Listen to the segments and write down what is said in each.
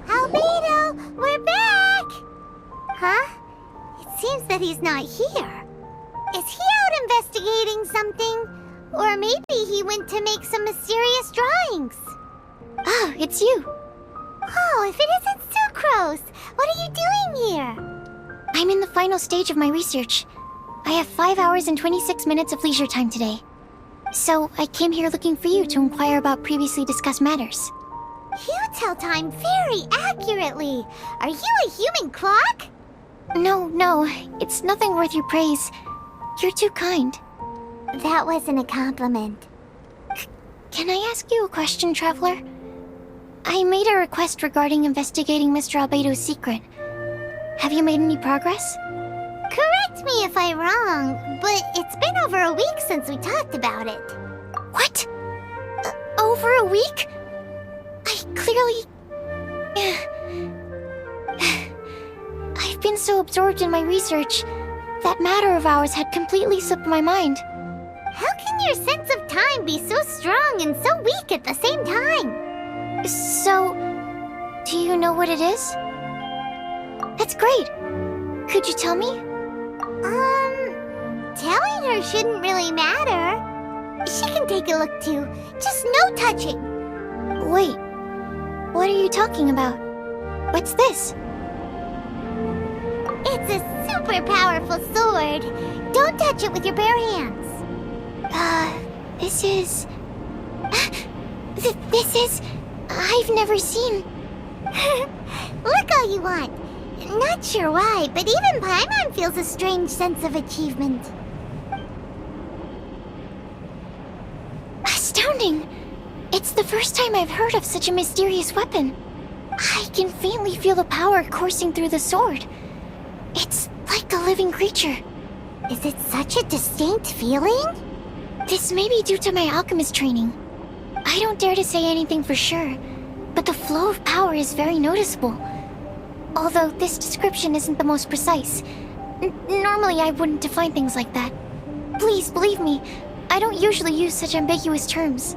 Albedo, we're back! Huh? It seems that he's not here. Is he out investigating something? Or maybe he went to make some mysterious drawings. Ah, it's you. Oh, if it isn't Sucrose! What are you doing here? I'm in the final stage of my research. I have 5 hours and 26 minutes of leisure time today. So, I came here looking for you to inquire about previously discussed matters. You tell time very accurately. Are you a human clock? No, it's nothing worth your praise. You're too kind. That wasn't a compliment. Can I ask you a question, Traveler? I made a request regarding investigating Mr. Albedo's secret. Have you made any progress? Correct me if I'm wrong, but it's been over a week since we talked about it. What? Over a week? I clearly... I've been so absorbed in my research. That matter of ours had completely slipped my mind. How can your sense of time be so strong and so weak at the same time? So, do you know what it is? That's great. Could you tell me? Telling her shouldn't really matter. She can take a look too. Just no touching. Wait, what are you talking about? What's this? It's a super powerful sword. Don't touch it with your bare hands. This is... This is... I've never seen... Look all you want. Not sure why, but even Paimon feels a strange sense of achievement. Astounding! It's the first time I've heard of such a mysterious weapon. I can faintly feel the power coursing through the sword. It's like a living creature. Is it such a distinct feeling? This may be due to my alchemist training. I don't dare to say anything for sure, but the flow of power is very noticeable. Although this description isn't the most precise. Normally I wouldn't define things like that. Please believe me, I don't usually use such ambiguous terms.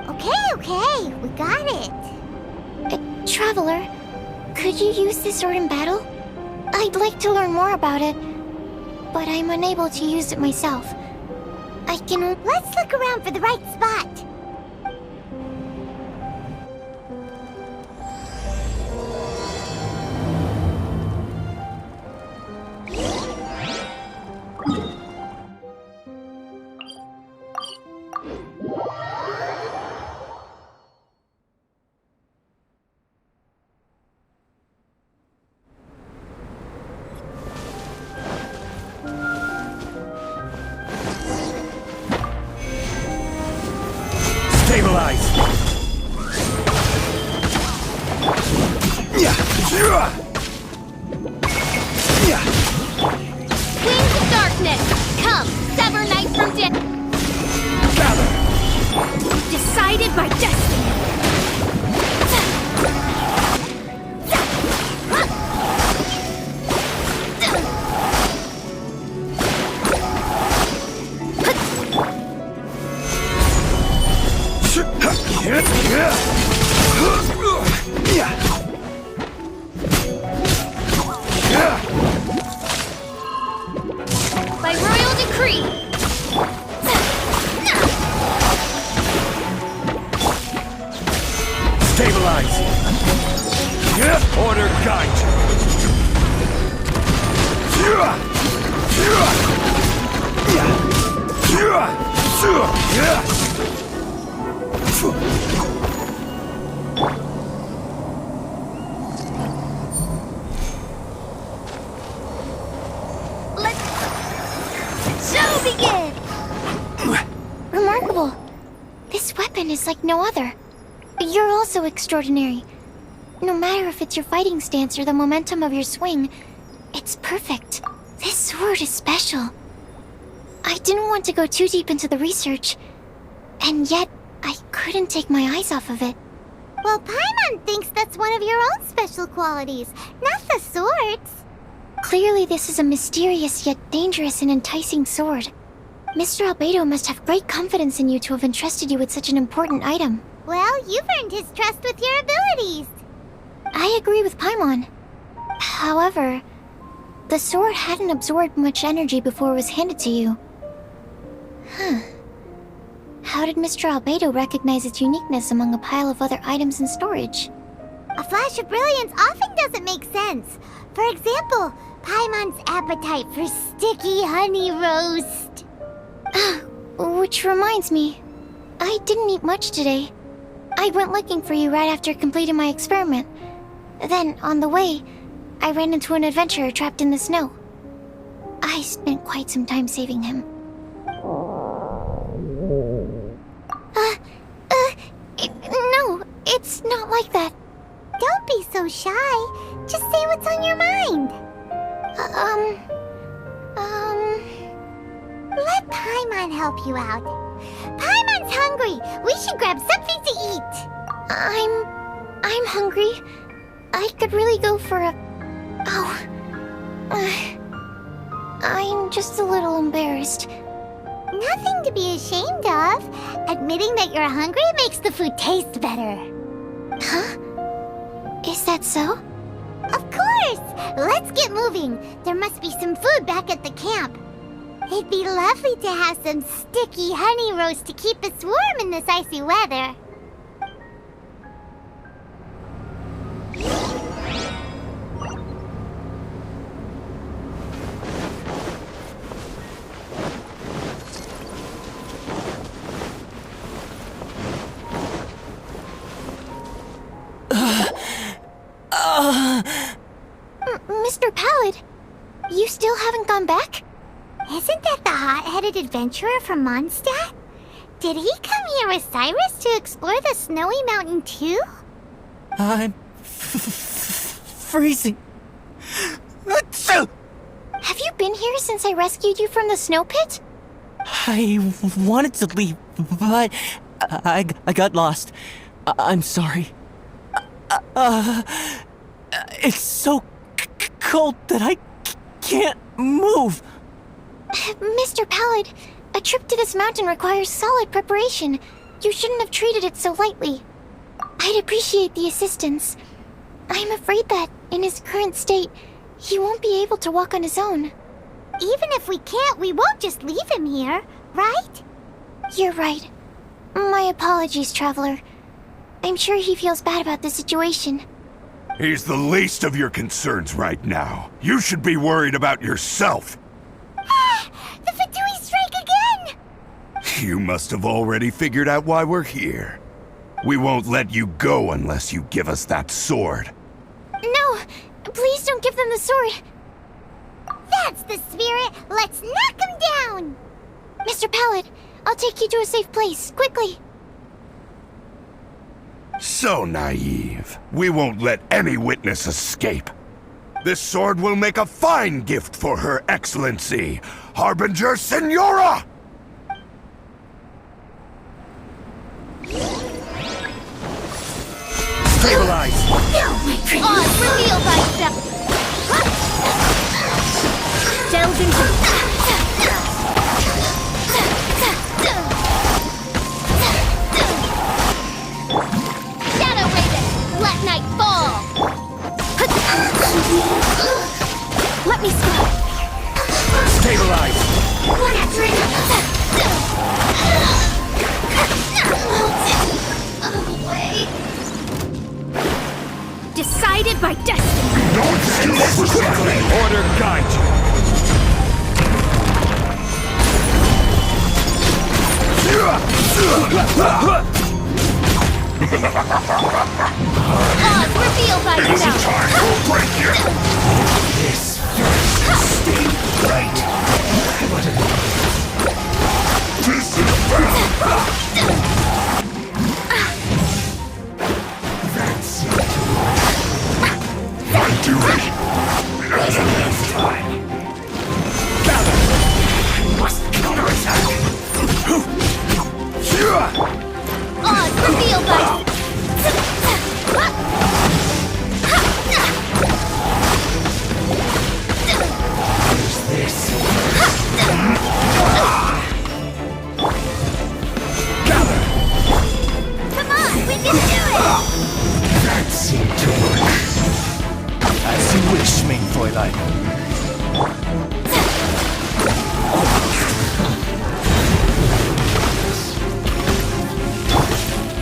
Okay, we got it. Traveler, could you use this sword in battle? I'd like to learn more about it, but I'm unable to use it myself. I can... Let's look around for the right spot. Stabilize! Wings of darkness, come, sever night from day. Gather! Decided by destiny. By royal decree. Stabilize! Order guide Show begin! Remarkable. This weapon is like no other. You're also extraordinary. No matter if it's your fighting stance or the momentum of your swing, It's perfect. This sword is special. I didn't want to go too deep into the research, and yet I couldn't take my eyes off of it. Well, Paimon thinks that's one of your own special qualities, not the sword's. Clearly this is a mysterious yet dangerous and enticing sword. Mr. Albedo must have great confidence in you to have entrusted you with such an important item. Well, you've earned his trust with your abilities. I agree with Paimon. However, the sword hadn't absorbed much energy before it was handed to you. How did Mr. Albedo recognize its uniqueness among a pile of other items in storage? A flash of brilliance often doesn't make sense. For example, Paimon's appetite for sticky honey roast. Which reminds me, I didn't eat much today. I went looking for you right after completing my experiment. Then, on the way, I ran into an adventurer trapped in the snow. I spent quite some time saving him. No, it's not like that. Don't be so shy. Just say what's on your mind. Let Paimon help you out. Paimon's hungry. We should grab something to eat. I'm hungry. I could really go for a... I'm just a little embarrassed. Nothing to be ashamed of. Admitting that you're hungry makes the food taste better. Huh? Is that so? Of course! Let's get moving. There must be some food back at the camp. It'd be lovely to have some sticky honey roast to keep us warm in this icy weather. Mr. Pallid, you still haven't gone back? Isn't that the hot-headed adventurer from Mondstadt? Did he come here with Cyrus to explore the snowy mountain too? I'm freezing. Have you been here since I rescued you from the snow pit? I wanted to leave, but I got lost. I'm sorry. It's so cold that I can't move. Mr. Pallid, a trip to this mountain requires solid preparation. You shouldn't have treated it so lightly. I'd appreciate the assistance. I'm afraid that, in his current state, he won't be able to walk on his own. Even if we can't, we won't just leave him here, right? You're right. My apologies, Traveler. I'm sure he feels bad about the situation. He's the least of your concerns right now. You should be worried about yourself. The Fatui strike again! You must have already figured out why we're here. We won't let you go unless you give us that sword. No! Please don't give them the sword! That's the spirit! Let's knock him down! Mr. Pallid, I'll take you to a safe place, quickly! So naive. We won't let any witness escape. This sword will make a fine gift for Her Excellency, Harbinger Signora! Stabilize! On, reveal thyself! Delve into... Shadow Raven, let night fall! Let me stop! Stabilize! Decided by destiny! Order guide you! On, reveal thyself! This stay right. My duty.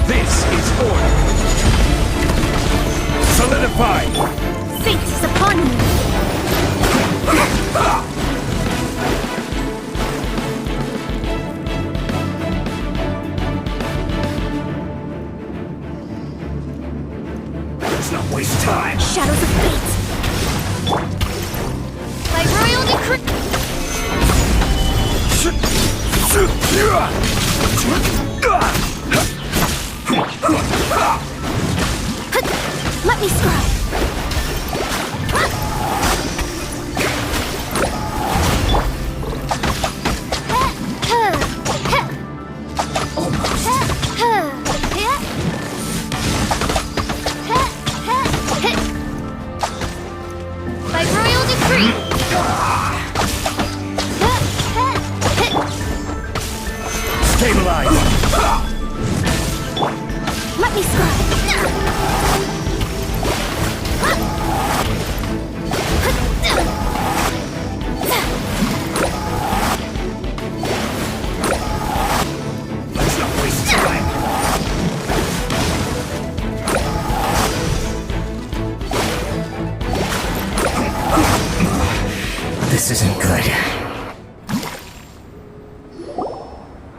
This is order. Solidify! Fate is upon me! Let's not waste time! Shadows of fate! By royal decree! Let me scry! By royal decree! Stabilize! Let me scry! Let's not waste time! This isn't good.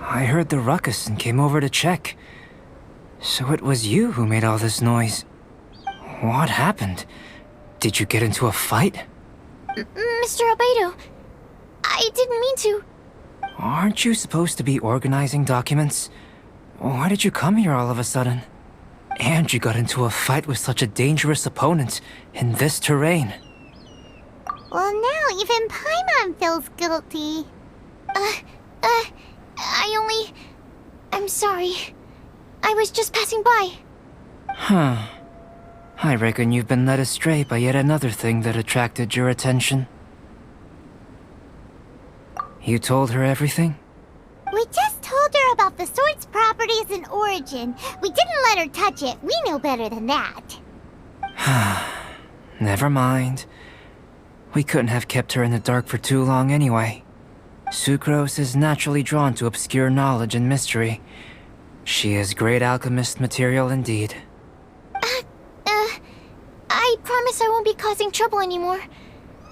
I heard the ruckus and came over to check. So it was you who made all this noise. What happened? Did you get into a fight? Mr. Albedo, I didn't mean to. Aren't you supposed to be organizing documents? Why did you come here all of a sudden? And you got into a fight with such a dangerous opponent in this terrain. Well, now even Paimon feels guilty. I'm sorry. I was just passing by. Huh. I reckon you've been led astray by yet another thing that attracted your attention. You told her everything? We just told her about the sword's properties and origin. We didn't let her touch it. We knew better than that. Never mind. We couldn't have kept her in the dark for too long anyway. Sucrose is naturally drawn to obscure knowledge and mystery. She is great alchemist material indeed. I promise I won't be causing trouble anymore.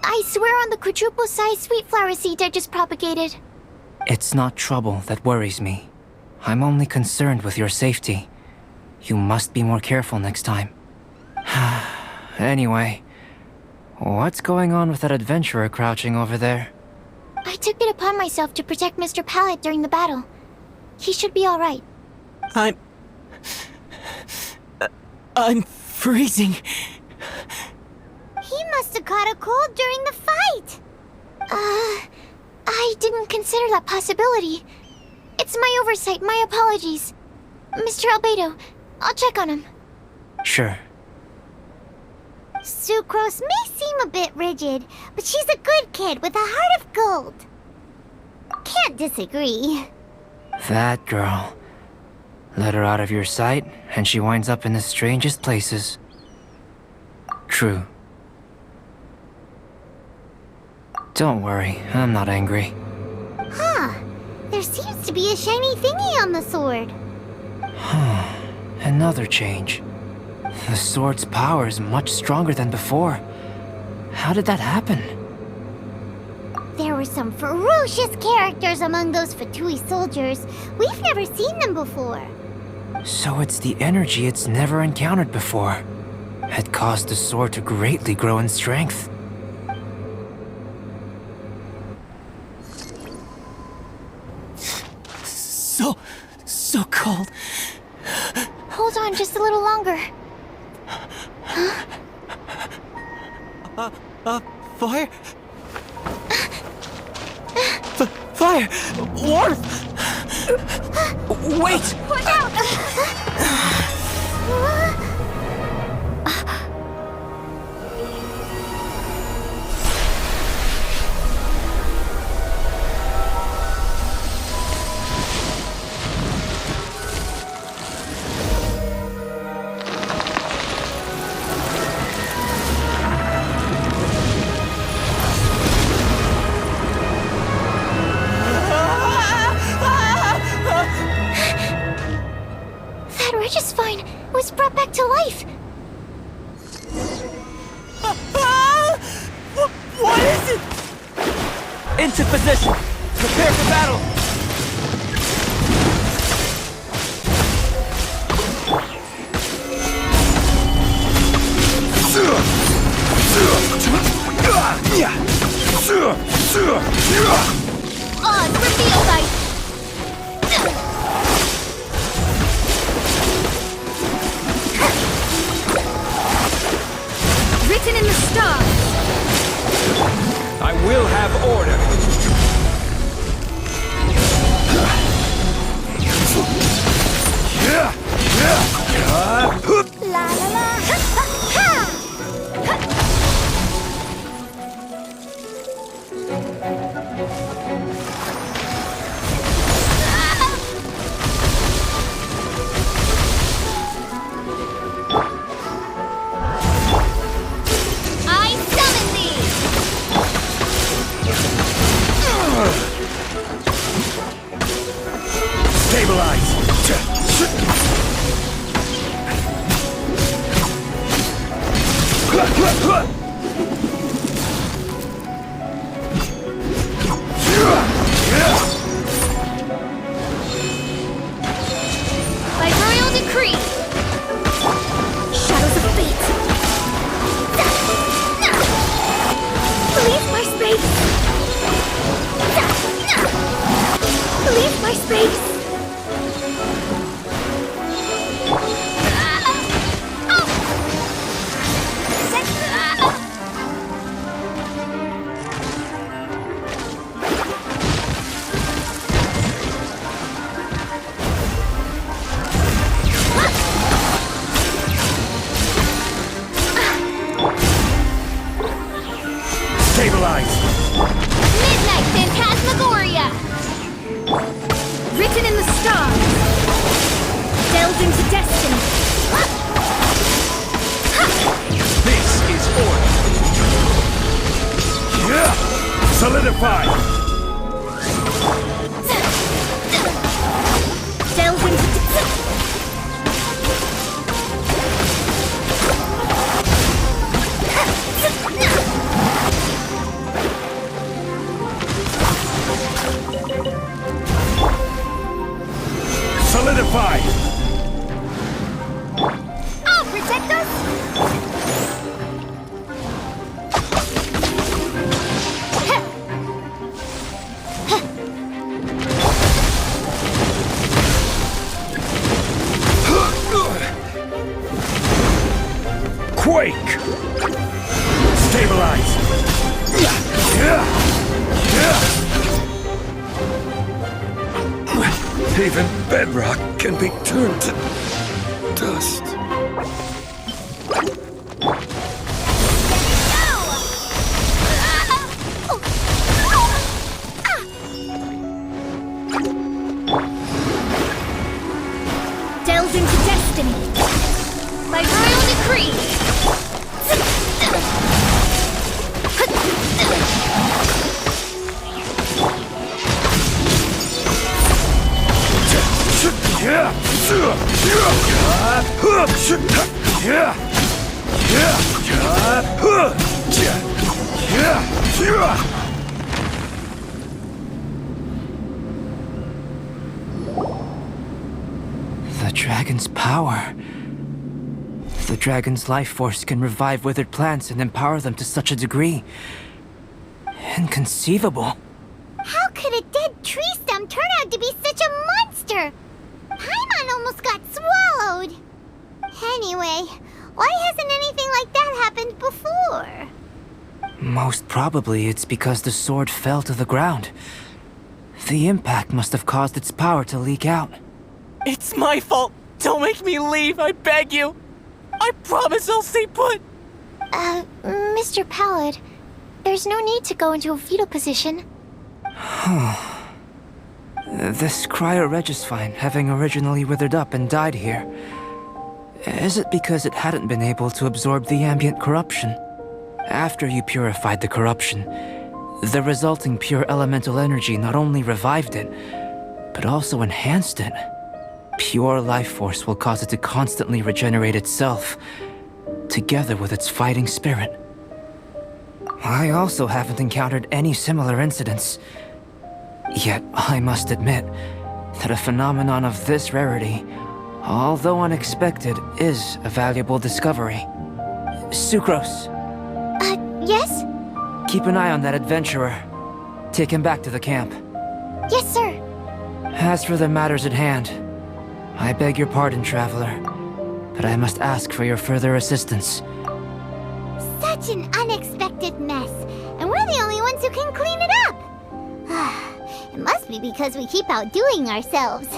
I swear on the quadruple-sized sweet flower seed I just propagated. It's not trouble that worries me. I'm only concerned with your safety. You must be more careful next time. Anyway, what's going on with that adventurer crouching over there? I took it upon myself to protect Mr. Pallet during the battle. He should be alright. I'm freezing. He must have caught a cold during the fight. I didn't consider that possibility. It's my oversight, my apologies. Mr. Albedo, I'll check on him. Sure. Sucrose may seem a bit rigid, but she's a good kid with a heart of gold. Can't disagree. That girl. Let her out of your sight, and she winds up in the strangest places. True. Don't worry, I'm not angry. Huh. There seems to be a shiny thingy on the sword. Another change. The sword's power is much stronger than before. How did that happen? There were some ferocious characters among those Fatui soldiers. We've never seen them before. So it's the energy it's never encountered before. It caused the sword to greatly grow in strength. So cold. Hold on just a little longer. Fire? Fire! Warmth! Wait! Watch out! Into position! Prepare for battle! Oz, reveal thy... Written in the stars. I will have order. La la la. Ha, ha, ha. I summon thee! By royal decree! Shadows of fate. Leave my space. Leave my space. Stabilize! Midnight Phantasmagoria! Written in the stars. Delved into destiny. This is order! Solidify! Delved into Solidify! I'll protect us. Quake! Stabilize! Even bedrock can be turned to dust. Delved into destiny. By royal decree! The dragon's power. The dragon's life force can revive withered plants and empower them to such a degree. Inconceivable. How could a dead tree stem turn out to be such a monster? Paimon almost got swallowed. Anyway, why hasn't anything like that happened before? Most probably it's because the sword fell to the ground. The impact must have caused its power to leak out. It's my fault! Don't make me leave, I beg you! I promise I'll stay put! Mr. Pallid, there's no need to go into a fetal position. This cryoregisvine, having originally withered up and died here, is it because it hadn't been able to absorb the ambient corruption? After you purified the corruption, the resulting pure elemental energy not only revived it, but also enhanced it. Pure life force will cause it to constantly regenerate itself, together with its fighting spirit. I also haven't encountered any similar incidents. Yet, I must admit that a phenomenon of this rarity, although unexpected, is a valuable discovery. Sucrose, Yes? keep an eye on that adventurer. Take him back to the camp. Yes, sir. As for the matters at hand, I beg your pardon, Traveler, but I must ask for your further assistance. Such an unexpected mess, and we're the only ones who can clean it up. It must be because we keep outdoing ourselves.